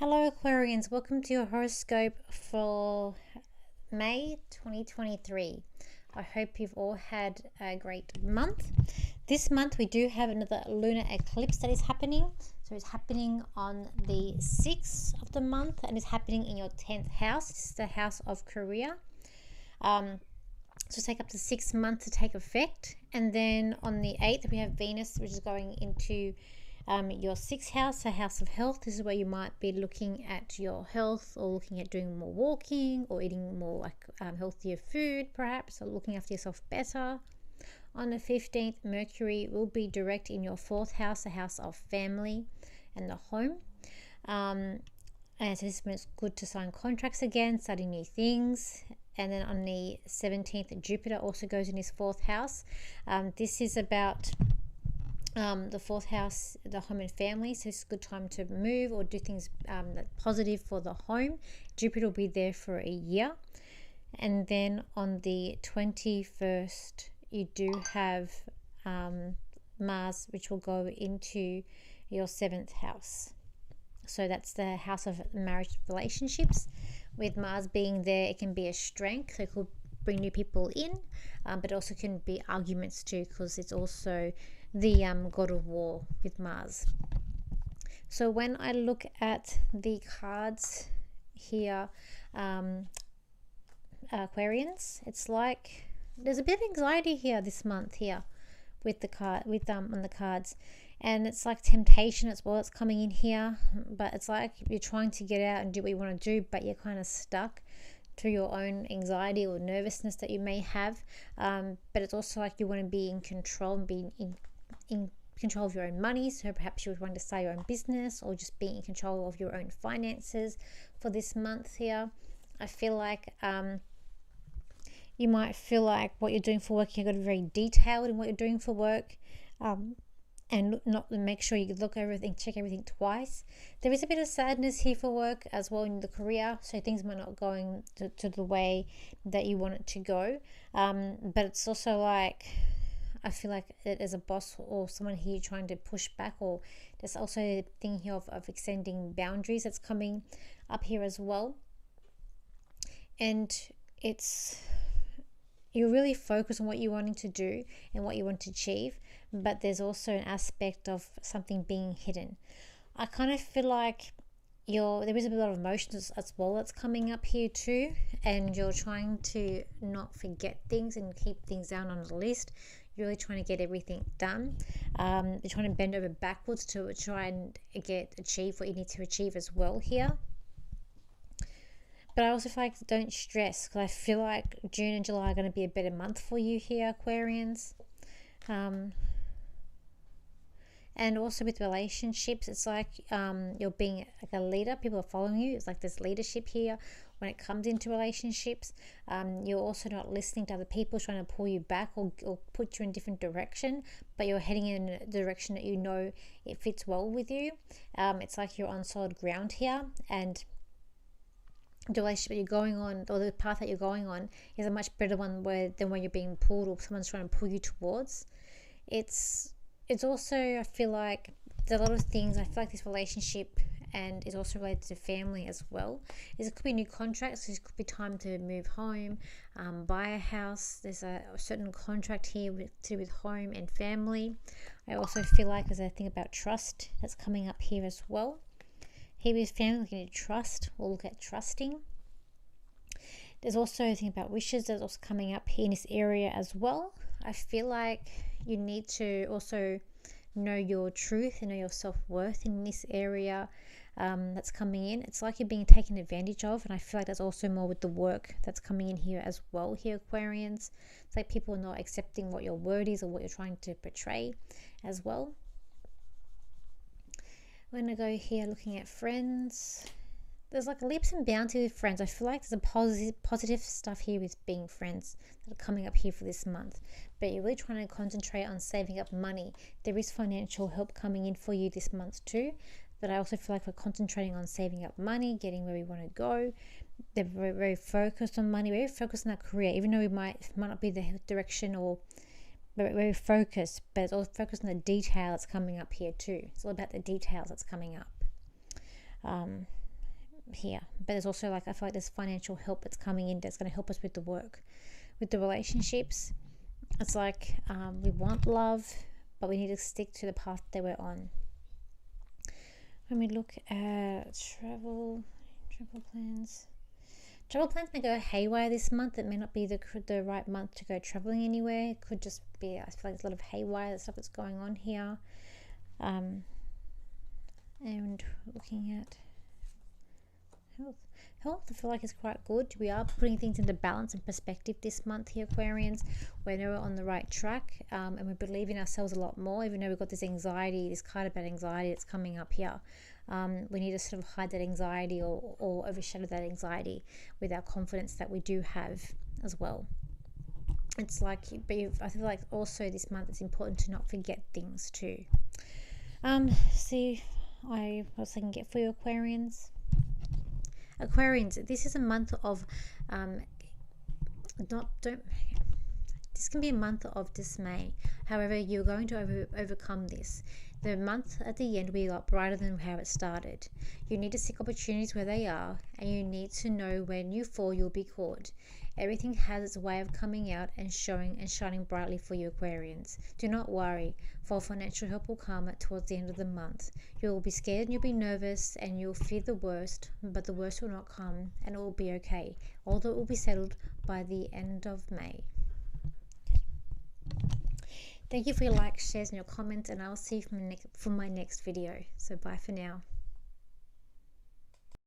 Hello Aquarians, welcome to your horoscope for May 2023. I hope you've all had a great month. This month we do have another lunar eclipse that is happening. So it's happening on the 6th of the month and it's happening in your 10th house. This is the house of career. So take up to 6 months to take effect. And then on the 8th we have Venus, which is going into your 6th house, a house of health. This is where you might be looking at your health or looking at doing more walking or eating more healthier food perhaps, or looking after yourself better. On the 15th, Mercury will be direct in your 4th house, a house of family and the home. And so this is good to sign contracts again, starting new things. And then on the 17th, Jupiter also goes in his 4th house. This is about the 4th house, the home and family. So it's a good time to move or do things that's positive for the home. Jupiter will be there for a year. And then on the 21st, you do have Mars, which will go into your 7th house. So that's the house of marriage relationships. With Mars being there, it can be a strength. So it could bring new people in, but also can be arguments too, because it's also the god of war with Mars. So when I look at the cards here, Aquarians, it's like there's a bit of anxiety here this month here with the card on the cards, and it's like temptation as well. It's coming in here, but it's like you're trying to get out and do what you want to do, but you're kind of stuck through your own anxiety or nervousness that you may have. But it's also like you want to be in control and be in control of your own money. So perhaps you would want to start your own business or just be in control of your own finances for this month here. I feel like you might feel like what you're doing for work, you've got to be very detailed in what you're doing for work, and not make sure you look everything, check everything twice. There is a bit of sadness here for work as well in the career, so things might not going to the way that you want it to go. But it's also like, I feel like it as a boss or someone here trying to push back, or there's also a thing here of extending boundaries that's coming up here as well. And you really focus on what you're wanting to do and what you want to achieve, but there's also an aspect of something being hidden. I kind of feel like there is a lot of emotions as well that's coming up here too, and you're trying to not forget things and keep things down on the list. You're really trying to get everything done. You're trying to bend over backwards to try and achieve what you need to achieve as well here. But I also feel like don't stress, because I feel like June and July are going to be a better month for you here, Aquarians. And also with relationships, it's like you're being like a leader. People are following you. It's like there's leadership here when it comes into relationships. You're also not listening to other people trying to pull you back or put you in a different direction, but you're heading in a direction that you know it fits well with you. It's like you're on solid ground here, and the relationship that you're going on, or the path that you're going on, is a much better one than when you're being pulled or someone's trying to pull you towards. It's also, I feel like there's a lot of things. I feel like this relationship and is also related to family as well. It could be new contracts. It could be time to move home, buy a house. There's a certain contract here to do with home and family. I also feel like there's a thing about trust that's coming up here as well. Here with family, looking at trust, we'll look at trusting. There's also a thing about wishes that's also coming up here in this area as well. I feel like you need to also know your truth and know your self-worth in this area that's coming in. It's like you're being taken advantage of, and I feel like that's also more with the work that's coming in here as well here, Aquarians. It's like people are not accepting what your word is or what you're trying to portray as well. We're going to go here looking at friends. There's like leaps and bounds with friends. I feel like there's a positive stuff here with being friends that are coming up here for this month. But you're really trying to concentrate on saving up money. There is financial help coming in for you this month too. But I also feel like we're concentrating on saving up money, getting where we want to go. They're very, very focused on money, very focused on that career, even though it might not be the direction or very focused, but it's all focused on the detail that's coming up here too. It's all about the details that's coming up. here. But there's also like, I feel like there's financial help that's coming in that's going to help us with the work, with the relationships. It's like we want love, but we need to stick to the path that we're on. When we look at travel plans may go haywire this month. It may not be the right month to go traveling anywhere. It could just be, I feel like there's a lot of haywire stuff that's going on here. And looking at health, I feel like it's quite good. We are putting things into balance and perspective this month here, Aquarians. We know we're on the right track, and we believe in ourselves a lot more, even though we've got this anxiety, this card about anxiety that's coming up here. We need to sort of hide that anxiety or overshadow that anxiety with our confidence that we do have as well. It's like, but I feel like also this month it's important to not forget things too. See, what else I can get for you, Aquarians. Aquarians, this is a month of this can be a month of dismay. However, you're going to overcome this. The month at the end will be a lot brighter than how it started. You need to seek opportunities where they are, and you need to know when you fall, you'll be caught. Everything has its way of coming out and showing and shining brightly for you, Aquarians. Do not worry, for financial help will come towards the end of the month. You'll be scared and you'll be nervous and you'll fear the worst, but the worst will not come and it will be okay. Although it will be settled by the end of May. Thank you for your likes, shares and your comments, and I'll see you from my next video. So bye for now.